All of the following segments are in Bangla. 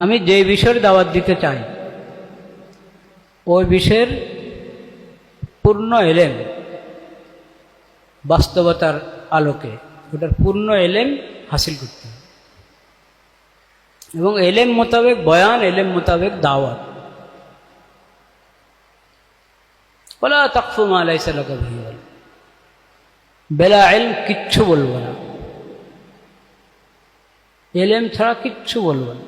আমি যে বিষয়ের দাওয়াত দিতে চাই ওই বিষয়ের পূর্ণ এলেম, বাস্তবতার আলোকে ওটার পূর্ণ এলেম হাসিল করতে হবে এবং এলেম মোতাবেক বয়ান, এলেম মোতাবেক দাওয়াত। ওয়ালা তাকফু মা লাইসা লাকা বিহি ইলম, বেলা ইলম কিচ্ছু বলবো না, এলেম ছাড়া কিচ্ছু বলবো না।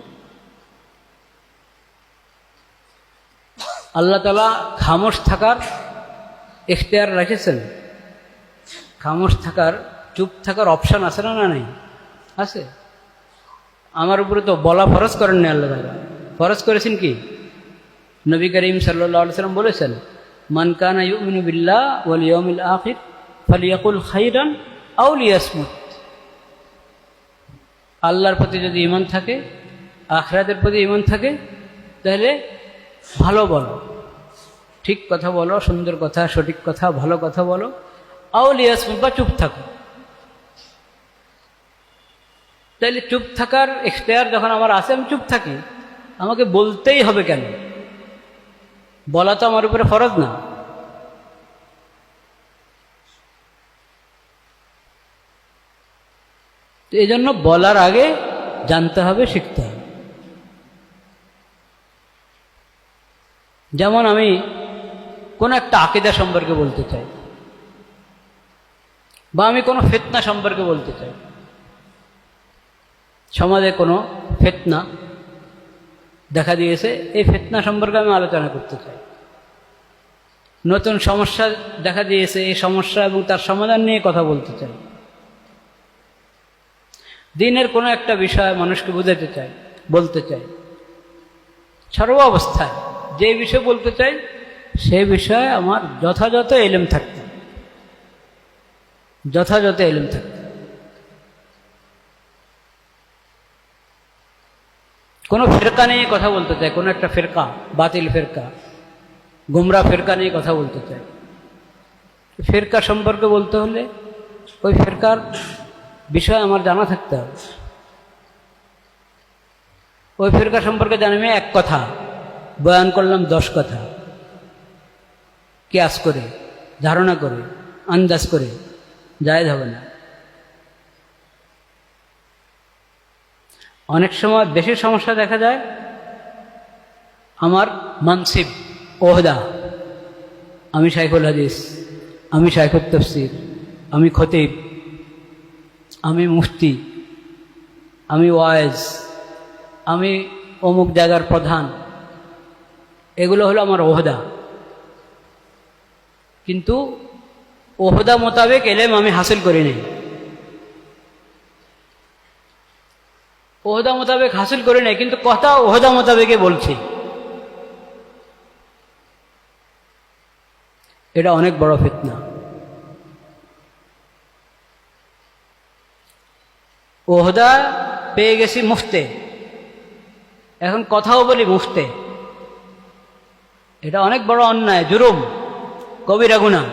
আল্লাহ তাআলা খামোশ থাকার ইখতিয়ার রেখেছেন, খামোশ থাকার, চুপ থাকার অপশান আছে না? না নাই? আছে। আমার উপরে তো বলা ফরজ করেননি আল্লাহ তাআলা, ফরজ করেছেন কি? নবী করিম সাল্লাল্লাহু আলাইহি ওয়াসাল্লাম বলেছেন, মান কানা ইউমিনু বিল্লাহ ওয়াল ইয়াউমিল আখির ফালিয়াকুল খাইরান আও লিয়াসমুত। আল্লাহর প্রতি যদি ঈমান থাকে, আখিরাতের প্রতি ঈমান থাকে, তাহলে ভালো বলো, ঠিক কথা বলো, সুন্দর কথা, সঠিক কথা, ভালো কথা বলো। আও লিয়াসমুত, বা চুপ থাকো। তাইলে চুপ থাকার ইখতিয়ার যখন আমার আছে, আমি চুপ থাকি। আমাকে বলতেই হবে কেন? বলা তো আমার উপরে ফরজ না। তো এই জন্য বলার আগে জানতে হবে, শিখতে হবে। যেমন আমি কোনো একটা আকীদা সম্পর্কে বলতে চাই, বা আমি কোনো ফিতনা সম্পর্কে বলতে চাই। সমাজে কোনো ফিতনা দেখা দিয়েছে, এই ফিতনা সম্পর্কে আমি আলোচনা করতে চাই। নতুন সমস্যা দেখা দিয়েছে, এই সমস্যা এবং তার সমাধান নিয়ে কথা বলতে চাই। দিনের কোনো একটা বিষয় মানুষকে বোঝাতে চাই, বলতে চাই। সর্ব অবস্থায় যে বিষয় বলতে চাই সেই বিষয়ে আমার যথাযথ ইলম থাকতে, যথাযথ ইলম থাকতে। কোনো ফিরকা নিয়ে কথা বলতে চাই, কোনো একটা ফিরকা, বাতিল ফিরকা, গুমরা ফিরকা নিয়ে কথা বলতে চাই। ফিরকা সম্পর্কে বলতে হলে ওই ফিরকার বিষয় আমার জানা থাকতে হবে। ওই ফিরকা সম্পর্কে জানি আমি এক কথা, বয়ান করলাম 10 কথা, কিয়াস করে, ধারণা করে, আন্দাজ করে, জায়েজ হবে না। অনেক সময় বেশি সমস্যা দেখা যায় আমার মানসিব, ওহদা, আমি শাইখুল হাদিস, আমি শাইখুত তাফসীর, আমি খতিব, আমি মুফতি, আমি ওয়াইজ, আমি অমুক জায়গার প্রধান। এগুলো হলো আমার ওহদা। কিন্তু ওহদা মোতাবেক এলেম আমি হাসিল করি নাই, ওহদা মোতাবেক হাসিল করি নাই, কিন্তু কথা ওহদা মোতাবেকে বলছি। এটা অনেক বড় ফিতনা। ওহদা পেয়ে গেছি মুফতে, এখন কথাও বলি মুফতে। এটা অনেক বড় অন্যায়, জুরুম, কবিরা গুনাহ।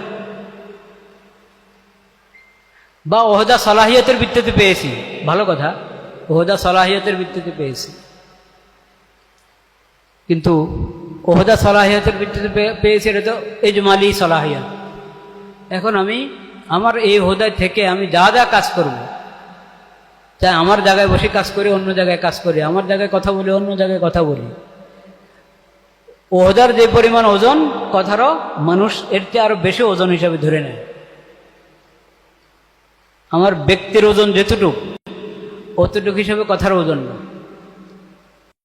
বা ওহদা সালাহিয়তের ভিত্তিতে পেয়েছি, ভালো কথা, ওহদা সালাহিয়তের ভিত্তিতে পেয়েছি, কিন্তু ওহদা সালাহিয়তের ভিত্তিতে পেয়েছি, এটা তো ইজমালি সালাহিয়ত। এখন আমি আমার এই ওহদায় থেকে আমি যা যা কাজ করব, চাই আমার জায়গায় বসে কাজ করি, অন্য জায়গায় কাজ করি, আমার জায়গায় কথা বলি, অন্য জায়গায় কথা বলি, ওহদার যে পরিমাণ ওজন, কথারও মানুষ এর চেয়ে আরো বেশি ওজন হিসাবে ধরে নেয়। আমার ব্যক্তির ওজন যেতটুক, অতটুকু হিসাবে কথার ওজন না।